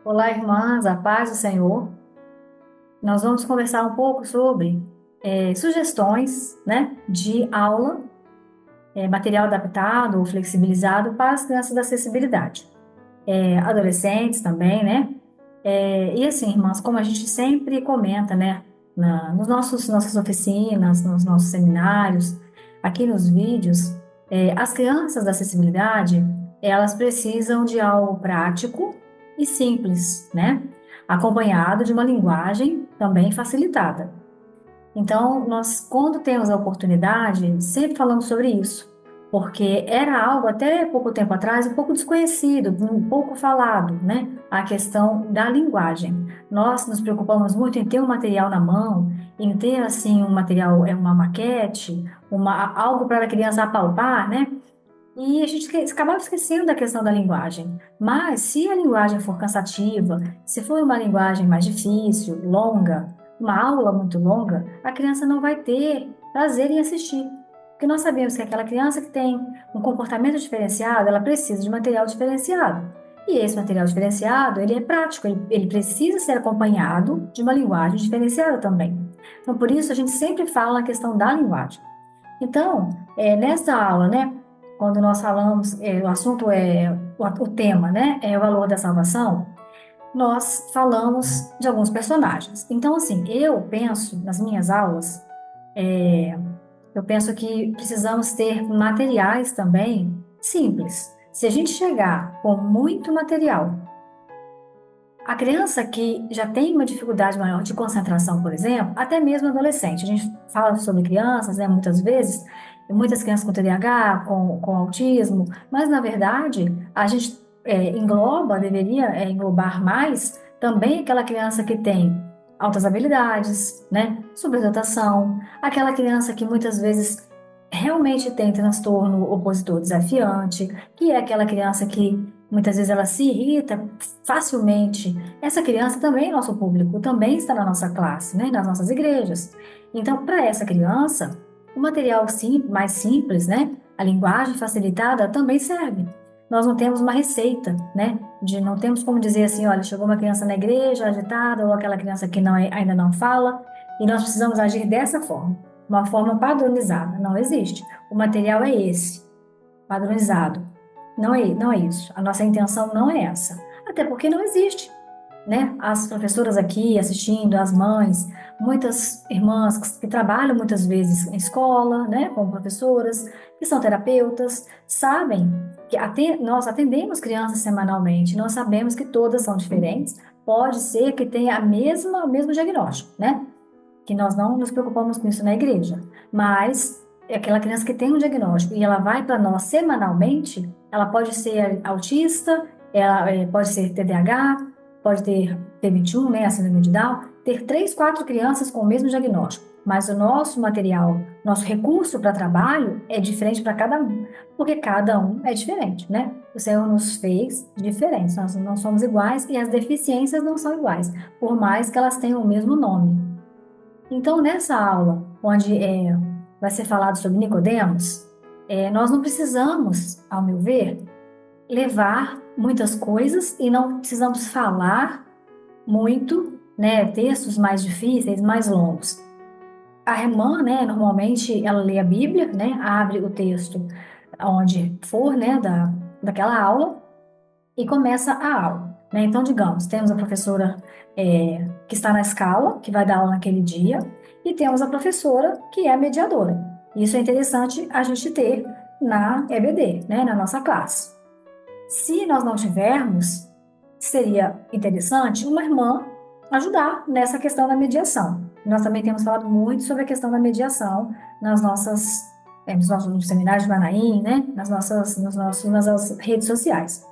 Olá, irmãs, a paz do Senhor. Nós vamos conversar um pouco sobre sugestões, né, de aula, material adaptado ou flexibilizado para as crianças da acessibilidade. Adolescentes também, né? E assim, irmãs, como a gente sempre comenta, né, nos nossas oficinas, nos nossos seminários, aqui nos vídeos, as crianças da acessibilidade, elas precisam de algo prático e simples, né? Acompanhado de uma linguagem também facilitada. Então, nós, quando temos a oportunidade, sempre falamos sobre isso, porque era algo até pouco tempo atrás um pouco desconhecido, um pouco falado, né? A questão da linguagem. Nós nos preocupamos muito em ter um material na mão, em ter assim um material, uma maquete, algo para a criança apalpar, né? E a gente acabava esquecendo da questão da linguagem. Mas se a linguagem for cansativa, se for uma linguagem mais difícil, longa, uma aula muito longa, a criança não vai ter prazer em assistir. Porque nós sabemos que aquela criança que tem um comportamento diferenciado, ela precisa de material diferenciado. E esse material diferenciado, ele é prático, ele precisa ser acompanhado de uma linguagem diferenciada também. Então, por isso, a gente sempre fala na questão da linguagem. Então, nessa aula, né, quando nós falamos, o assunto o tema, né, é o valor da salvação, nós falamos de alguns personagens. Então, assim, eu penso, nas minhas aulas, eu penso que precisamos ter materiais também simples. Se a gente chegar com muito material, a criança que já tem uma dificuldade maior de concentração, por exemplo, até mesmo adolescente, a gente fala sobre crianças, né, muitas vezes, muitas crianças com TDAH, com autismo, mas na verdade a gente deveria englobar mais também aquela criança que tem altas habilidades, né, superdotação, aquela criança que muitas vezes realmente tem transtorno opositor desafiante, que é aquela criança que muitas vezes ela se irrita facilmente. Essa criança também é nosso público, também está na nossa classe, né, nas nossas igrejas. Então, para essa criança, o material mais simples, né, a linguagem facilitada também serve. Nós não temos uma receita, né, não temos como dizer assim, olha, chegou uma criança na igreja agitada ou aquela criança que ainda não fala e nós precisamos agir dessa forma, uma forma padronizada. Não existe. O material é esse, padronizado. Não é isso. A nossa intenção não é essa. Até porque não existe, né? As professoras aqui assistindo, as mães, muitas irmãs que trabalham muitas vezes em escola, né, como professoras, que são terapeutas, sabem que nós atendemos crianças semanalmente, nós sabemos que todas são diferentes. Pode ser que tenha o mesmo diagnóstico, né? Que nós não nos preocupamos com isso na igreja, mas é aquela criança que tem um diagnóstico e ela vai para nós semanalmente, ela pode ser autista, ela pode ser TDAH, pode ter T21, né, a síndrome de Down, ter três, quatro crianças com o mesmo diagnóstico, mas o nosso material, nosso recurso para trabalho é diferente para cada um, porque cada um é diferente, né? O Senhor nos fez diferentes, nós não somos iguais e as deficiências não são iguais, por mais que elas tenham o mesmo nome. Então, nessa aula, onde vai ser falado sobre Nicodemos, nós não precisamos, ao meu ver, levar muitas coisas e não precisamos falar muito, né, textos mais difíceis, mais longos. A irmã, né, normalmente ela lê a Bíblia, né, abre o texto onde for, né, daquela aula e começa a aula, né? Então, digamos, temos a professora que está na escala, que vai dar aula naquele dia, e temos a professora que é a mediadora. Isso é interessante a gente ter na EBD, né? Na nossa classe. Se nós não tivermos, seria interessante uma irmã ajudar nessa questão da mediação. Nós também temos falado muito sobre a questão da mediação nos seminários de Manaim, né? Nas nossas redes sociais.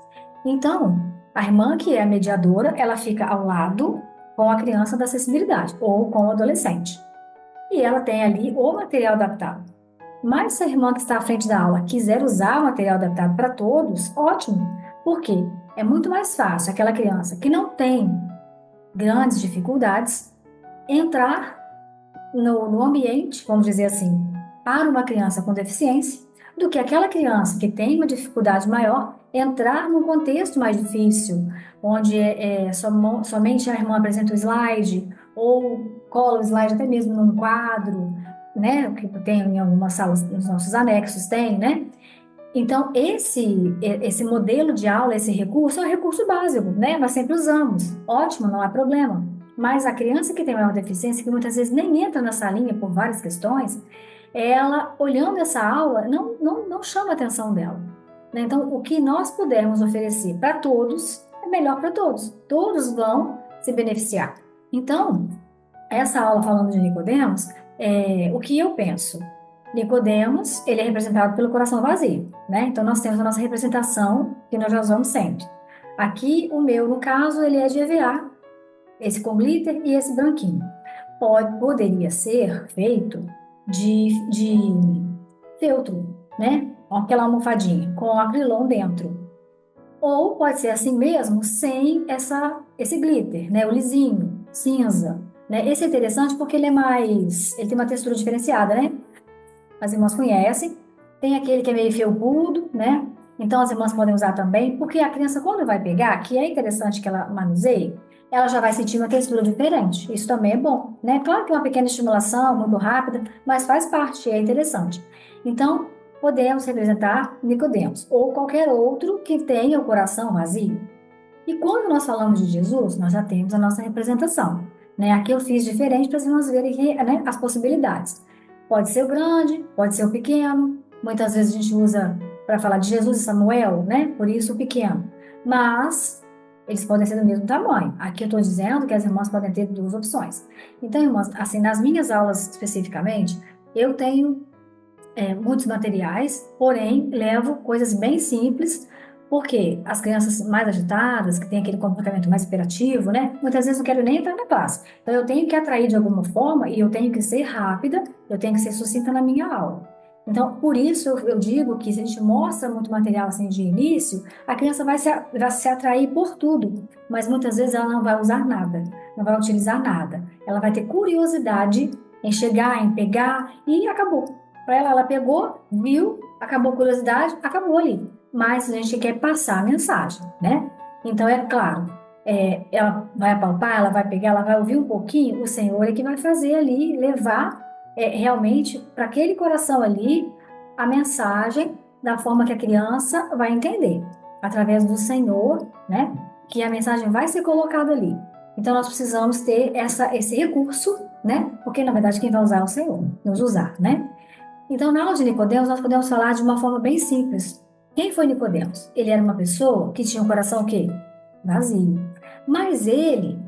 Então, a irmã, que é a mediadora, ela fica ao lado com a criança da acessibilidade ou com o adolescente. E ela tem ali o material adaptado. Mas se a irmã que está à frente da aula quiser usar o material adaptado para todos, ótimo. Por quê? É muito mais fácil aquela criança que não tem grandes dificuldades entrar no ambiente, vamos dizer assim, para uma criança com deficiência, do que aquela criança que tem uma dificuldade maior entrar num contexto mais difícil, onde somente a irmã apresenta o slide, ou cola o slide até mesmo num quadro, né? O que tem em algumas salas, nos nossos anexos tem, né? Então, esse modelo de aula, esse recurso, é um recurso básico, né? Nós sempre usamos. Ótimo, não há problema. Mas a criança que tem maior deficiência, que muitas vezes nem entra na salinha por várias questões, ela, olhando essa aula, não chama a atenção dela, né? Então, o que nós pudermos oferecer para todos, é melhor para todos. Todos vão se beneficiar. Então, essa aula falando de Nicodemos, o que eu penso? Nicodemos, ele é representado pelo coração vazio, né? Então nós temos a nossa representação que nós já usamos sempre. Aqui o meu, no caso, ele é de EVA, esse com glitter e esse branquinho. Poderia ser feito de feltro, né? Aquela almofadinha com acrilon dentro. Ou pode ser assim mesmo, sem esse glitter, né? O lisinho, cinza, né? Esse é interessante porque ele tem uma textura diferenciada, né? As irmãs conhecem. Tem aquele que é meio felpudo, né? Então as irmãs podem usar também, porque a criança quando vai pegar, que é interessante que ela manuseie, ela já vai sentir uma textura diferente. Isso também é bom, né? Claro que é uma pequena estimulação, muito rápida, mas faz parte, é interessante. Então, podemos representar Nicodemos ou qualquer outro que tenha o coração vazio. E quando nós falamos de Jesus, nós já temos a nossa representação, né? Aqui eu fiz diferente para as irmãs verem, né, as possibilidades. Pode ser o grande, pode ser o pequeno. Muitas vezes a gente usa para falar de Jesus e Samuel, né? Por isso o pequeno. Mas eles podem ser do mesmo tamanho. Aqui eu estou dizendo que as irmãs podem ter duas opções. Então, irmãs, assim, nas minhas aulas especificamente, eu tenho muitos materiais, porém levo coisas bem simples, porque as crianças mais agitadas, que têm aquele comportamento mais hiperativo, né? Muitas vezes não quero nem entrar na classe. Então eu tenho que atrair de alguma forma e eu tenho que ser rápida, eu tenho que ser sucinta na minha aula. Então, por isso eu digo que se a gente mostra muito material assim de início, a criança vai se atrair por tudo, mas muitas vezes ela não vai usar nada, não vai utilizar nada. Ela vai ter curiosidade em chegar, em pegar e acabou. Para ela, ela pegou, viu, acabou a curiosidade, acabou ali. Mas a gente quer passar a mensagem, né? Então, é claro, ela vai apalpar, ela vai pegar, ela vai ouvir um pouquinho, o Senhor é que vai fazer ali, levar realmente para aquele coração ali a mensagem da forma que a criança vai entender, através do Senhor, né? Que a mensagem vai ser colocada ali. Então, nós precisamos ter esse recurso, né? Porque, na verdade, quem vai usar é o Senhor, nos usar, né? Então, na aula de Nicodemos, nós podemos falar de uma forma bem simples. Quem foi Nicodemos? Ele era uma pessoa que tinha um coração o quê? Vazio. Mas ele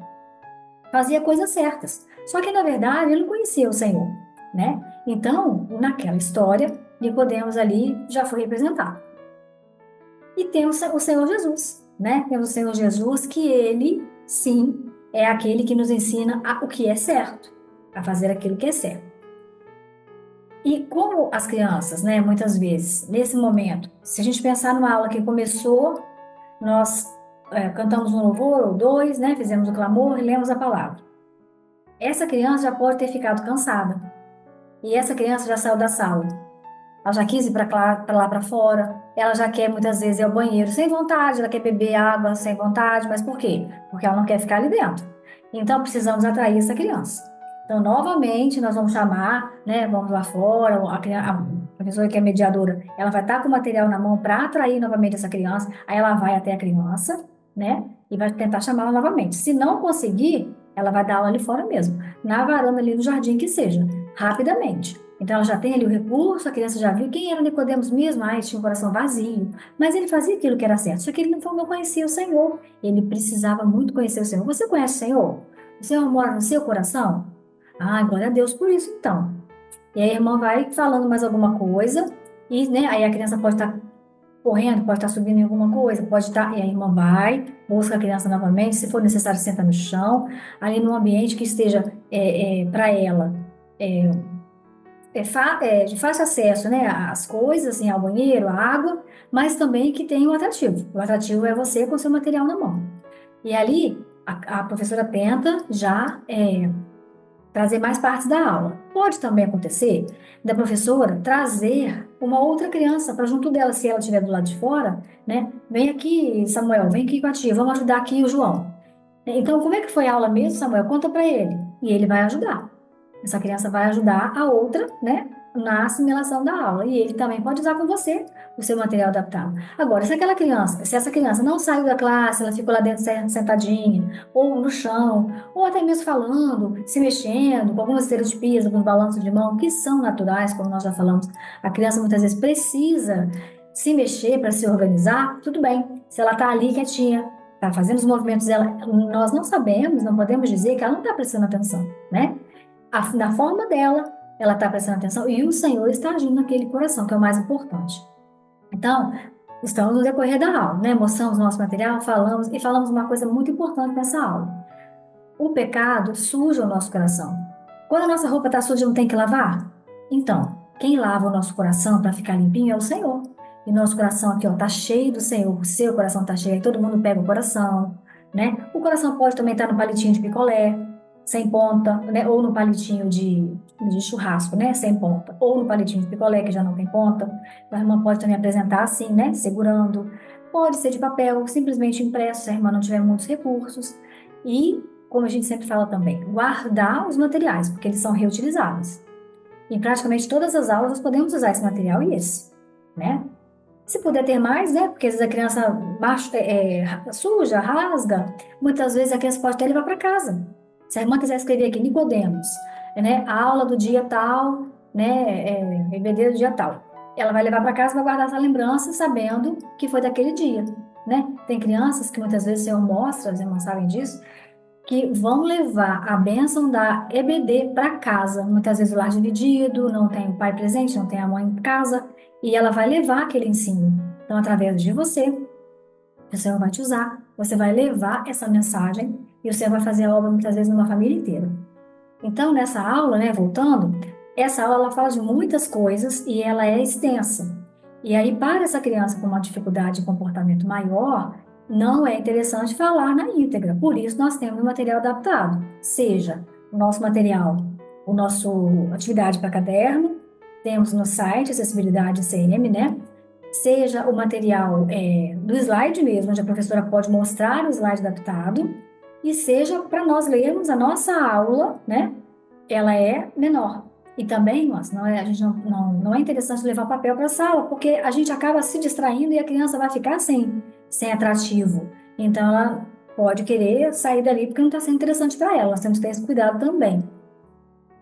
fazia coisas certas. Só que, na verdade, ele não conhecia o Senhor, né? Então, naquela história, Nicodemos ali já foi representado. E temos o Senhor Jesus, né? Temos o Senhor Jesus que ele, sim, é aquele que nos ensina o que é certo, a fazer aquilo que é certo. E como as crianças, né, muitas vezes, nesse momento, se a gente pensar numa aula que começou, nós cantamos um louvor ou dois, né, fizemos o clamor e lemos a palavra. Essa criança já pode ter ficado cansada. E essa criança já saiu da sala. Ela já quis ir para lá para fora. Ela já quer muitas vezes ir ao banheiro sem vontade, ela quer beber água sem vontade. Mas por quê? Porque ela não quer ficar ali dentro. Então precisamos atrair essa criança. Então, novamente, nós vamos chamar, né? Vamos lá fora, a pessoa que é mediadora, ela vai estar com o material na mão para atrair novamente essa criança. Aí ela vai até a criança, né? E vai tentar chamá-la novamente. Se não conseguir, ela vai dar aula ali fora mesmo, na varanda ali do jardim que seja, rapidamente. Então ela já tem ali o recurso, a criança já viu quem era Nicodemos mesmo, ele tinha um coração vazio, mas ele fazia aquilo que era certo, só que ele não conhecia o Senhor, ele precisava muito conhecer o Senhor. Você conhece o Senhor? O Senhor mora no seu coração? Ah, glória a Deus por isso então. E aí a irmã vai falando mais alguma coisa, e né, aí a criança pode estar correndo, pode estar subindo em alguma coisa, pode estar, e a irmã vai, busca a criança novamente, se for necessário, senta no chão, ali num ambiente que esteja para ela. É, de fácil acesso, né, às coisas, assim, ao banheiro, à água, mas também que tem um atrativo. O atrativo é você com seu material na mão. E ali, a professora tenta já trazer mais partes da aula. Pode também acontecer da professora trazer uma outra criança para junto dela, se ela estiver do lado de fora, né? Vem aqui, Samuel, vem aqui com a tia, vamos ajudar aqui o João. Então, como é que foi a aula mesmo, Samuel? Conta para ele. E ele vai ajudar. Essa criança vai ajudar a outra, né, na assimilação da aula. E ele também pode usar com você o seu material adaptado. Agora, se essa criança não saiu da classe, ela ficou lá dentro sentadinha, ou no chão, ou até mesmo falando, se mexendo, com algumas estereotipias, alguns balanços de mão, que são naturais, como nós já falamos. A criança muitas vezes precisa se mexer para se organizar, tudo bem. Se ela está ali quietinha, está fazendo os movimentos dela, nós não sabemos, não podemos dizer que ela não está prestando atenção, né? Na forma dela, ela está prestando atenção e o Senhor está agindo naquele coração, que é o mais importante. Então, estamos no decorrer da aula, né? Mostramos nosso material, falamos e falamos uma coisa muito importante nessa aula. O pecado suja o nosso coração. Quando a nossa roupa está suja, não tem que lavar? Então, quem lava o nosso coração para ficar limpinho é o Senhor. E nosso coração aqui, ó, tá cheio do Senhor. O seu coração tá cheio, aí todo mundo pega o coração, né? O coração pode também estar no palitinho de picolé, sem ponta, né? Ou no palitinho de churrasco, né? Sem ponta. Ou no palitinho de picolé, que já não tem ponta. A irmã pode também apresentar assim, né? Segurando. Pode ser de papel, simplesmente impresso, se a irmã não tiver muitos recursos. E, como a gente sempre fala também, guardar os materiais, porque eles são reutilizáveis. Em praticamente todas as aulas nós podemos usar esse material e esse, né? Se puder ter mais, né? Porque às vezes a criança suja, rasga, muitas vezes a criança pode até levar para casa. Se a irmã quiser escrever aqui, Nicodemos, né? A aula do dia tal, né? EBD do dia tal. Ela vai levar para casa e vai guardar essa lembrança, sabendo que foi daquele dia, né? Tem crianças que muitas vezes o Senhor mostra, as irmãs sabem disso, que vão levar a bênção da EBD para casa. Muitas vezes o lar dividido, não tem o pai presente, não tem a mãe em casa, e ela vai levar aquele ensino. Então, através de você, o Senhor vai te usar, você vai levar essa mensagem e o Senhor vai fazer a obra muitas vezes numa família inteira. Então, nessa aula, né, voltando, essa aula ela fala de muitas coisas e ela é extensa. E aí, para essa criança com uma dificuldade de comportamento maior, não é interessante falar na íntegra. Por isso, nós temos um material adaptado. Seja o nosso material, o nosso atividade para caderno, temos no site Acessibilidade CM, né? Seja o material do slide mesmo, onde a professora pode mostrar o slide adaptado, e seja para nós lermos a nossa aula, né? Ela é menor. E também, mas a gente não é interessante levar papel para a sala, porque a gente acaba se distraindo e a criança vai ficar sem atrativo. Então, ela pode querer sair dali porque não está sendo interessante para ela. Nós temos que ter esse cuidado também.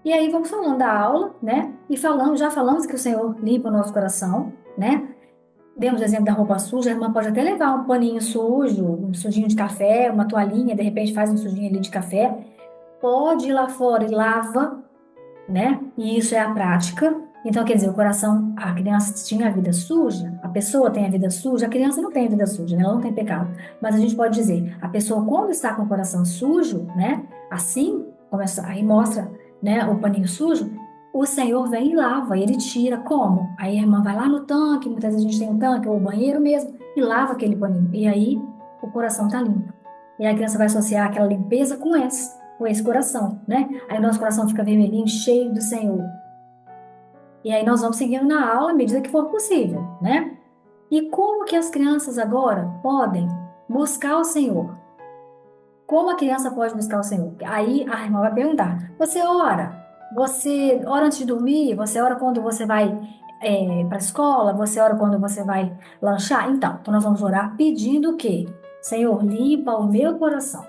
E aí, vamos falando da aula, né? E já falamos que o Senhor limpa o nosso coração, né? Demos o exemplo da roupa suja, a irmã pode até levar um paninho sujo, um sujinho de café, uma toalhinha, de repente faz um sujinho ali de café. Pode ir lá fora e lava, né? E isso é a prática. Então, quer dizer, o coração, a criança tinha a vida suja, a pessoa tem a vida suja, a criança não tem a vida suja, né? Ela não tem pecado. Mas a gente pode dizer, a pessoa quando está com o coração sujo, né? Assim, começa, aí mostra, né, o paninho sujo, o Senhor vem e lava, ele tira. Como? Aí a irmã vai lá no tanque, muitas vezes a gente tem um tanque, ou o banheiro mesmo, e lava aquele paninho. E aí o coração está limpo. E a criança vai associar aquela limpeza com esse coração, né? Aí o nosso coração fica vermelhinho, cheio do Senhor. E aí nós vamos seguindo na aula à medida que for possível, né? E como que as crianças agora podem buscar o Senhor? Como a criança pode buscar o Senhor? Aí a irmã vai perguntar: você ora? Você ora antes de dormir? Você ora quando você vai para a escola? Você ora quando você vai lanchar? Então nós vamos orar pedindo o quê? Senhor, limpa o meu coração.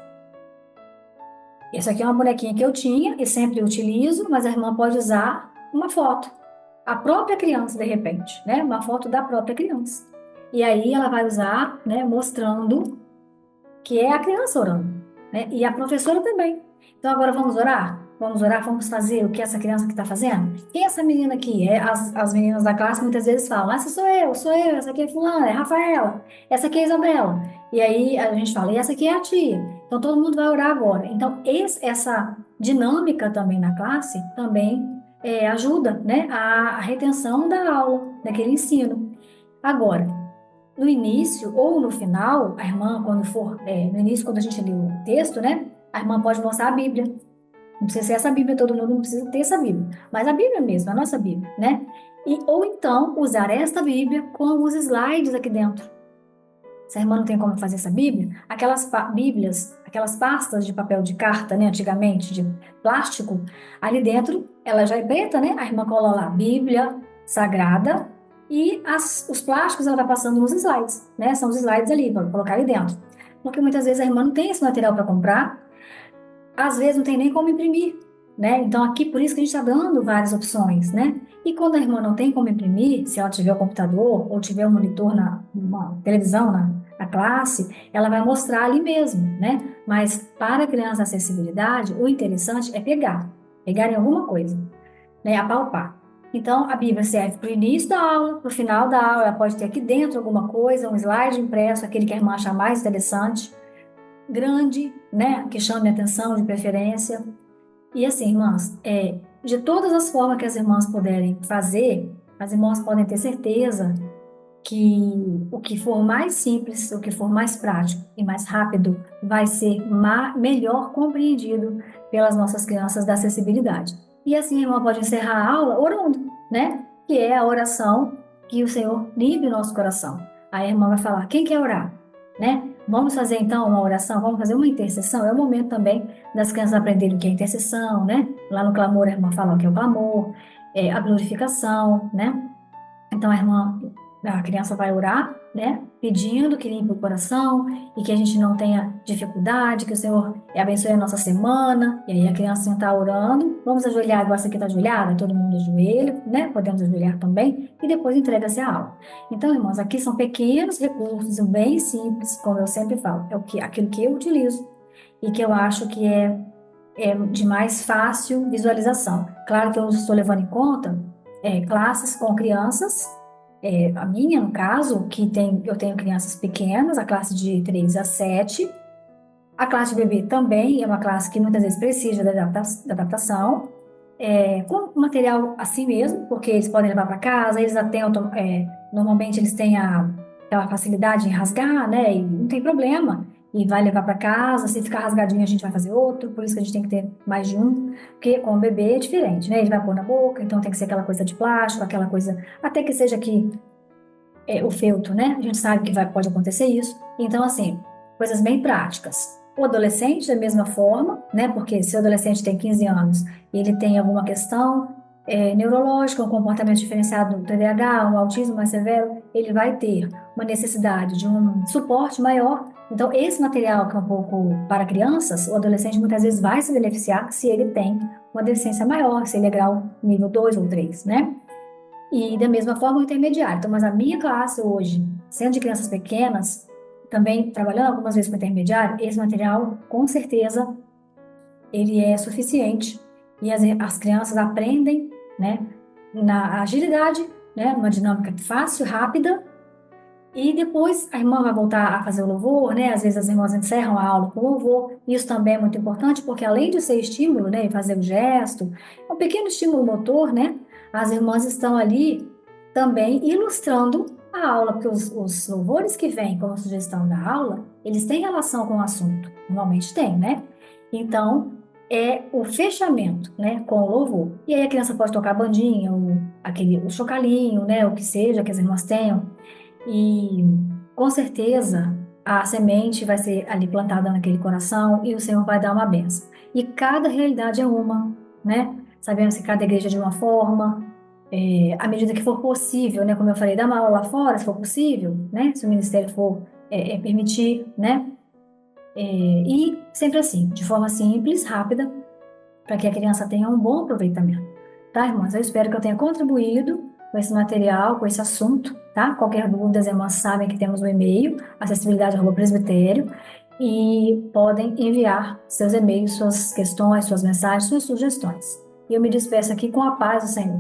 Essa aqui é uma bonequinha que eu tinha e sempre utilizo, mas a irmã pode usar uma foto. A própria criança, de repente, né? Uma foto da própria criança. E aí ela vai usar, né? Mostrando que é a criança orando, né? E a professora também. Então agora vamos orar? Vamos orar, vamos fazer o que essa criança que está fazendo? Quem é essa menina aqui? As meninas da classe muitas vezes falam: essa sou eu, essa aqui é fulana, é Rafaela, essa aqui é Isabela. E aí a gente fala: e essa aqui é a tia. Então todo mundo vai orar agora. Então essa dinâmica também na classe também ajuda, né, a retenção da aula, daquele ensino. Agora, no início ou no final, a irmã, quando for, no início, quando a gente lê o texto, né, a irmã pode mostrar a Bíblia. Não precisa ser essa Bíblia, todo mundo não precisa ter essa Bíblia, mas a Bíblia mesmo, a nossa Bíblia, né? Ou então usar esta Bíblia com os slides aqui dentro. Se a irmã não tem como fazer essa Bíblia, aquelas Bíblias, aquelas pastas de papel de carta, né, antigamente, de plástico, ali dentro, ela já é preta, né? A irmã cola lá, Bíblia Sagrada, e os plásticos ela vai passando nos slides, né? São os slides ali, para colocar ali dentro. Porque muitas vezes a irmã não tem esse material para comprar, às vezes não tem nem como imprimir, né? Então aqui por isso que a gente está dando várias opções, né? E quando a irmã não tem como imprimir, se ela tiver o computador ou tiver um monitor uma televisão na classe, ela vai mostrar ali mesmo, né? Mas para a criança acessibilidade, o interessante é pegar em alguma coisa, né? Apalpar. Então, a Bíblia serve para o início da aula, para o final da aula, ela pode ter aqui dentro alguma coisa, um slide impresso, aquele que a irmã achar mais interessante, grande, né? Que chame a atenção de preferência. E assim, irmãs, de todas as formas que as irmãs puderem fazer, as irmãs podem ter certeza que o que for mais simples, o que for mais prático e mais rápido, vai ser melhor compreendido pelas nossas crianças da acessibilidade. E assim a irmã pode encerrar a aula orando, né? Que é a oração que o Senhor livre o nosso coração. Aí a irmã vai falar: quem quer orar? Né? Vamos fazer então uma oração, vamos fazer uma intercessão. É o momento também das crianças aprenderem o que é intercessão, né? Lá no clamor a irmã fala o que é o clamor, a glorificação, né? Então a criança vai orar, né? Pedindo que limpe o coração e que a gente não tenha dificuldade, que o Senhor abençoe a nossa semana. E aí a criança está orando. Vamos ajoelhar, igual essa aqui está ajoelhada, todo mundo ajoelha, né? Podemos ajoelhar também e depois entrega-se a aula. Então, irmãos, aqui são pequenos recursos, bem simples, como eu sempre falo, aquilo que eu utilizo e que eu acho que é de mais fácil visualização. Claro que eu estou levando em conta classes com crianças, a minha, no caso, eu tenho crianças pequenas, a classe de 3 a 7. A classe de bebê também é uma classe que muitas vezes precisa da adaptação, com material assim mesmo, porque eles podem levar para casa, eles atentam, normalmente eles têm aquela facilidade em rasgar, né? E não tem problema. E vai levar para casa, se ficar rasgadinho a gente vai fazer outro, por isso que a gente tem que ter mais de um, porque com o bebê é diferente, né? Ele vai pôr na boca, então tem que ser aquela coisa de plástico, aquela coisa, até que seja aqui o feltro, né? A gente sabe que pode acontecer isso. Então, assim, coisas bem práticas. O adolescente, da mesma forma, né? Porque se o adolescente tem 15 anos e ele tem alguma questão neurológica, um comportamento diferenciado do TDAH, um autismo mais severo, ele vai ter uma necessidade de um suporte maior. Então, esse material que é um pouco para crianças, o adolescente muitas vezes vai se beneficiar se ele tem uma deficiência maior, se ele é grau nível 2 ou 3, né? E da mesma forma o intermediário. Então, mas a minha classe hoje, sendo de crianças pequenas, também trabalhando algumas vezes com intermediário, esse material, com certeza, ele é suficiente. E as crianças aprendem, né, na agilidade, né, uma dinâmica fácil, rápida, e depois a irmã vai voltar a fazer o louvor, né? Às vezes as irmãs encerram a aula com louvor. Isso também é muito importante, porque além de ser estímulo, né, e fazer o gesto, é um pequeno estímulo motor, né? As irmãs estão ali também ilustrando a aula, porque os louvores que vêm como sugestão da aula, eles têm relação com o assunto. Normalmente tem, né? Então, é o fechamento, né, com o louvor. E aí a criança pode tocar a bandinha, o chocalinho, né, o que seja que as irmãs tenham. E com certeza a semente vai ser ali plantada naquele coração e o Senhor vai dar uma benção. E cada realidade é uma, né? Sabemos que cada igreja é de uma forma, à medida que for possível, né? Como eu falei, dá uma aula lá fora, se for possível, né? Se o ministério for permitir, né? E sempre assim, de forma simples, rápida, para que a criança tenha um bom aproveitamento. Tá, irmãs? Eu espero que eu tenha contribuído com esse material, com esse assunto, tá? Qualquer dúvida, as irmãs sabem que temos o e-mail, acessibilidade@presbitério, e podem enviar seus e-mails, suas questões, suas mensagens, suas sugestões. E eu me despeço aqui com a paz do Senhor.